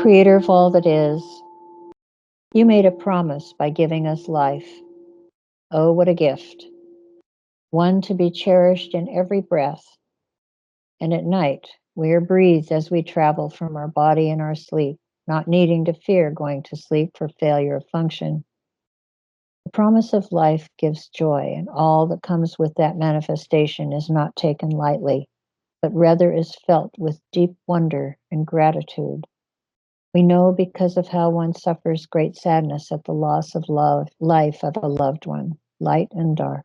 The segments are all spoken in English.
Creator of all that is, you made a promise by giving us life. Oh, what a gift! One to be cherished in every breath. And at night, we are breathed as we travel from our body in our sleep, not needing to fear going to sleep for failure of function. The promise of life gives joy, and all that comes with that manifestation is not taken lightly, but rather is felt with deep wonder and gratitude. We know because of how one suffers great sadness at the loss of life of a loved one, light and dark.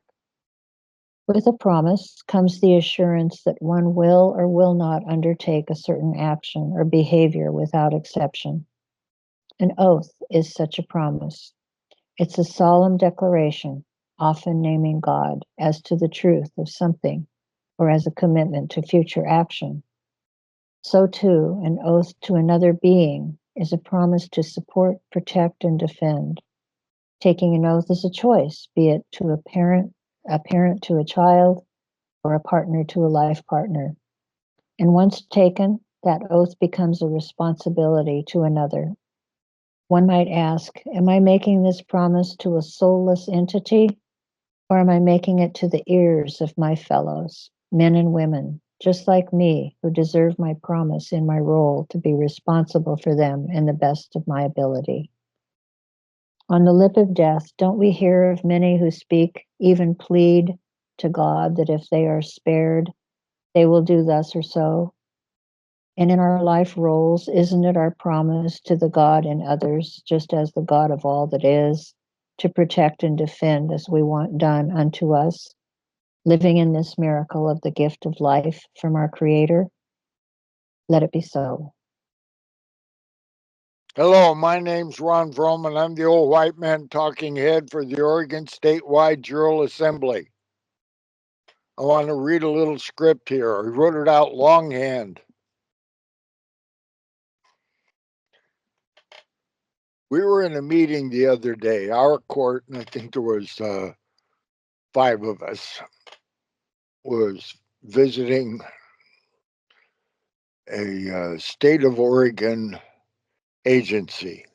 With a promise comes the assurance that one will or will not undertake a certain action or behavior without exception. An oath is such a promise. It's a solemn declaration, often naming God as to the truth of something or as a commitment to future action. So, too, an oath to another being is a promise to support, protect, and defend. Taking an oath is a choice, be it to a parent to a child, or a partner to a life partner. And once taken, that oath becomes a responsibility to another. One might ask, am I making this promise to a soulless entity, or am I making it to the ears of my fellows, men and women, just like me, who deserve my promise in my role to be responsible for them in the best of my ability? On the lip of death, don't we hear of many who speak, even plead to God that if they are spared, they will do thus or so? And in our life roles, isn't it our promise to the God in others, just as the God of all that is, to protect and defend as we want done unto us, living in this miracle of the gift of life from our Creator? Let it be so. Hello, my name's Ron Vroman. I'm the old white man talking head for the Oregon Statewide Jural Assembly. I want to read a little script here. I wrote it out longhand. We were in a meeting the other day, our court, and I think there was 5 of us, was visiting a state of Oregon agency.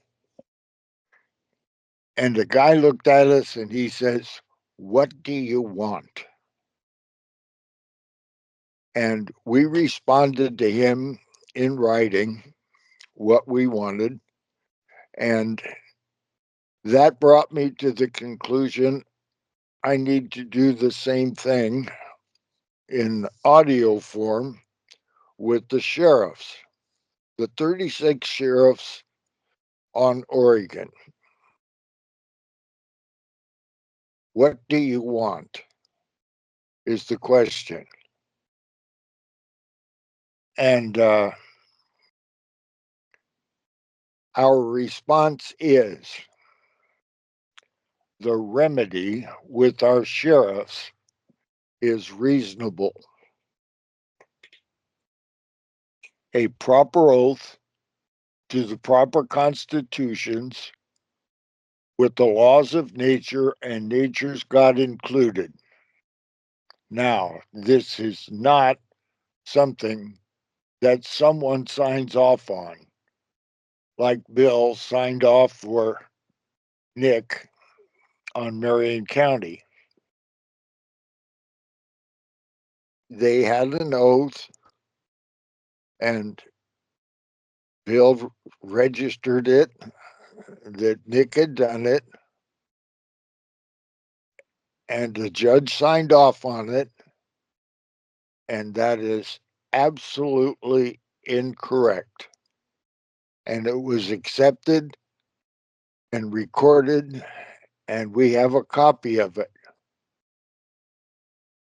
And the guy looked at us and he says, "What do you want?" And we responded to him in writing what we wanted. And that brought me to the conclusion I need to do the same thing in audio form with the sheriffs, the 36 sheriffs on Oregon. What do you want? Is the question. And our response is the remedy with our sheriffs is reasonable. A proper oath to the proper constitutions with the laws of nature and nature's God included. Now, this is not something that someone signs off on, like Bill signed off for Nick on Marion County. They had an oath, and Bill registered it that Nick had done it, and the judge signed off on it, and that is absolutely incorrect. And it was accepted and recorded, and we have a copy of it.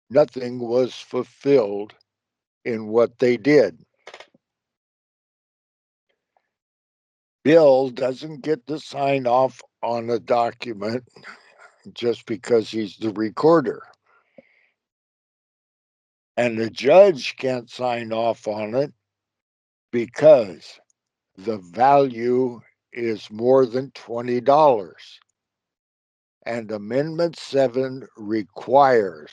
Nothing was fulfilled in what they did. Bill doesn't get to sign off on a document just because he's the recorder. And the judge can't sign off on it because the value is more than $20. And Amendment 7 requires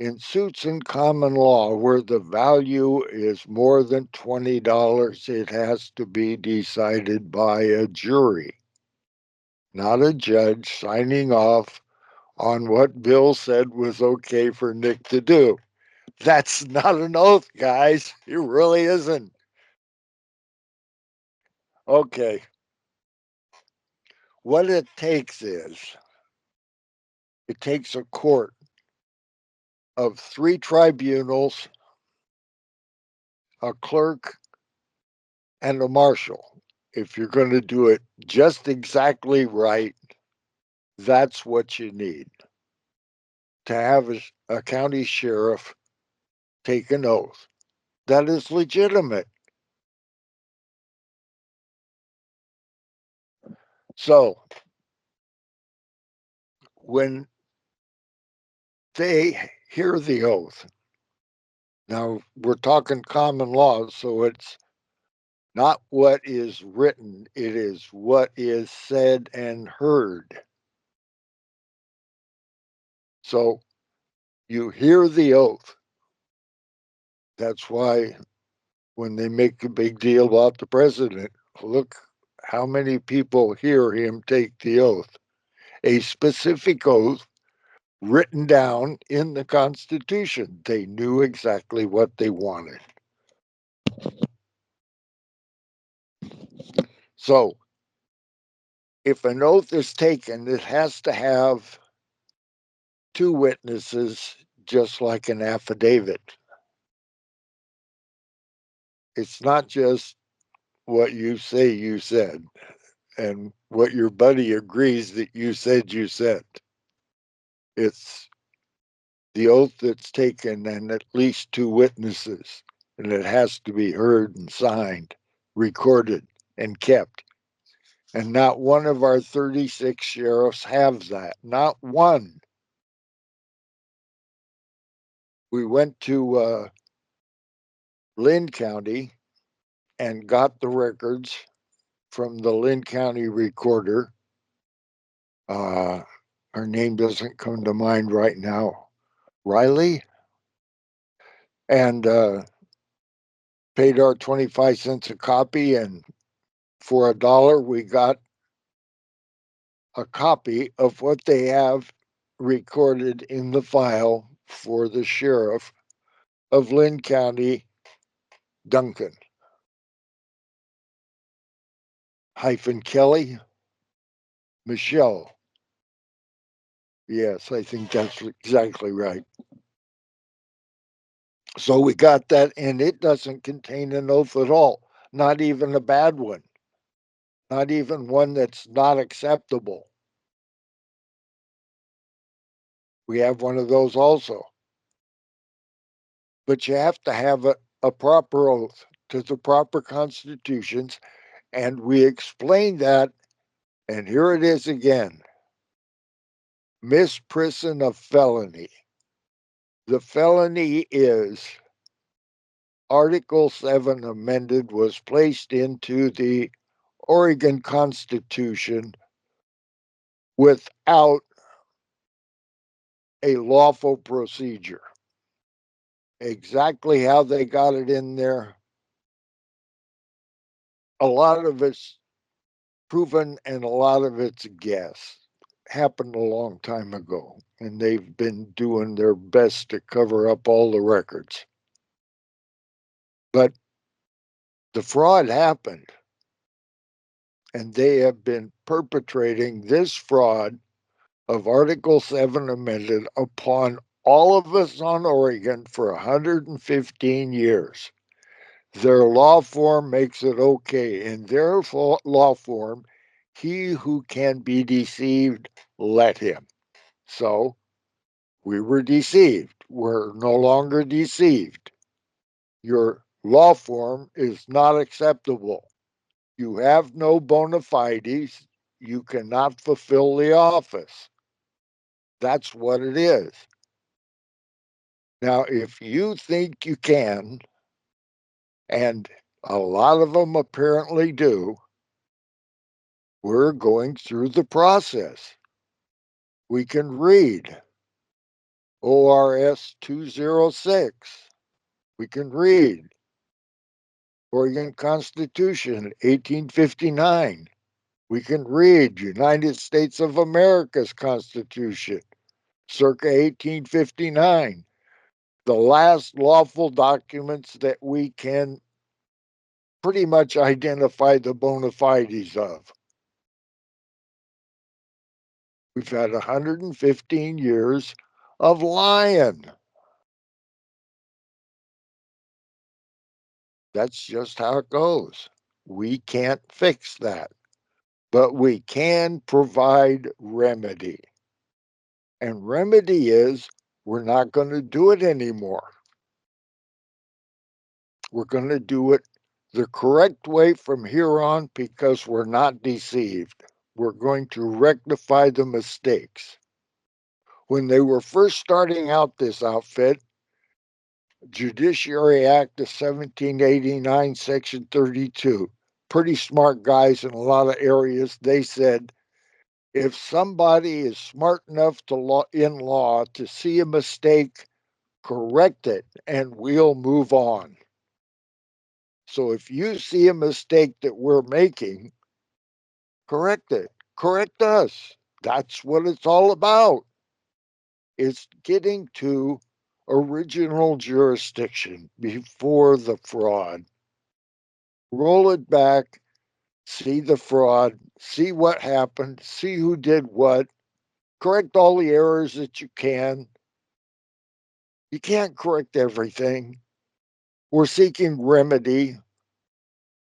In suits in common law, where the value is more than $20, it has to be decided by a jury, not a judge signing off on what Bill said was okay for Nick to do. That's not an oath, guys. It really isn't. Okay. What it takes is it takes a court of 3 tribunals, a clerk, and a marshal. If you're going to do it just exactly right, that's what you need to have a county sheriff take an oath. That is legitimate. So when they hear the oath, now we're talking common law, so it's not what is written, it is what is said and heard. So you hear the oath. That's why when they make a big deal about the president, look how many people hear him take the oath. A specific oath written down in the Constitution. They knew exactly what they wanted. So if an oath is taken, it has to have 2 witnesses, just like an affidavit. It's not just what you say you said and what your buddy agrees that you said. It's the oath that's taken and at least 2 witnesses, and it has to be heard and signed, recorded, and kept. And not one of our 36 sheriffs have that. Not one. We went to Lynn County and got the records from the Lynn County recorder. Her name doesn't come to mind right now. Riley? And paid our 25 cents a copy. And for $1, we got a copy of what they have recorded in the file for the sheriff of Lynn County, Duncan Kelly Michelle. Yes, I think that's exactly right. So we got that, and it doesn't contain an oath at all, not even a bad one, not even one that's not acceptable. We have one of those also. But you have to have a proper oath to the proper constitutions, and we explained that, and here it is again. Misprision of felony. The felony is Article 7 amended was placed into the Oregon Constitution without a lawful procedure. Exactly how they got it in there, a lot of it's proven and a lot of it's a guess. Happened a long time ago, and they've been doing their best to cover up all the records. But the fraud happened, and they have been perpetrating this fraud of Article 7 amended upon all of us on Oregon for 115 years. Their law form makes it okay. In their law form, he who can be deceived, let him. So we were deceived. We're no longer deceived. Your law form is not acceptable. You have no bona fides. You cannot fulfill the office. That's what it is. Now, if you think you can, and a lot of them apparently do, we're going through the process. We can read ORS 206. We can read. Oregon Constitution, 1859. We can read United States of America's Constitution, circa 1859. The last lawful documents that we can pretty much identify the bona fides of. We've had 115 years of lying. That's just how it goes. We can't fix that, but we can provide remedy. And remedy is we're not going to do it anymore. We're going to do it the correct way from here on because we're not deceived. We're going to rectify the mistakes. When they were first starting out this outfit, Judiciary Act of 1789, Section 32, pretty smart guys in a lot of areas, they said, if somebody is smart enough in law to see a mistake, correct it, and we'll move on. So if you see a mistake that we're making, correct it. Correct us. That's what it's all about. It's getting to original jurisdiction before the fraud. Roll it back, see the fraud, see what happened, see who did what, correct all the errors that you can. You can't correct everything. We're seeking remedy.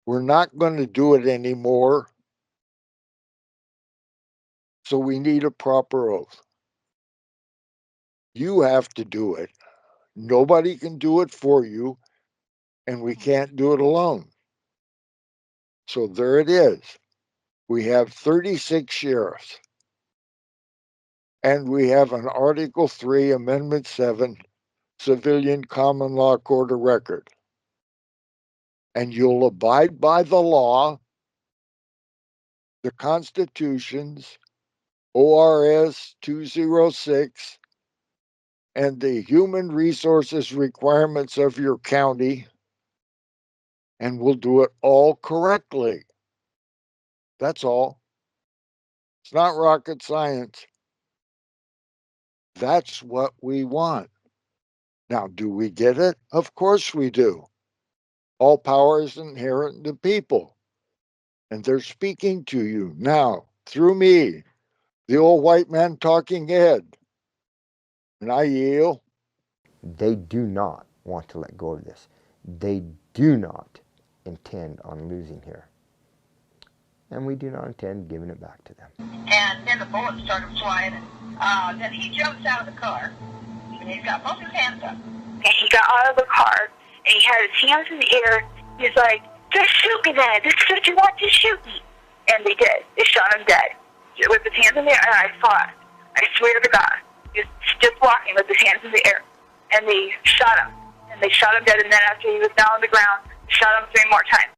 We're not going to do it anymore. So we need a proper oath. You have to do it. Nobody can do it for you, and we can't do it alone. So there it is. We have 36 sheriffs, and we have an Article 3, Amendment 7, Civilian Common Law Court of Record. And you'll abide by the law, the constitutions, ORS 206, and the human resources requirements of your county, and we'll do it all correctly. That's all. It's not rocket science. That's what we want. Now, do we get it? Of course we do. All power is inherent in the people, and they're speaking to you now through me, the old white man talking head. And I yield. They do not want to let go of this. They do not intend on losing here. And we do not intend giving it back to them. And then the bullets started flying. And then he jumps out of the car. And he's got both his hands up. And he got out of the car, and he had his hands in the air. He's like, just shoot me then. This is what you want, just shoot me. And they did. They shot him dead. With his hands in the air, and I saw it. I swear to God. He was just walking with his hands in the air. And they shot him. And they shot him dead, and then after he was down on the ground, they shot him 3 more times.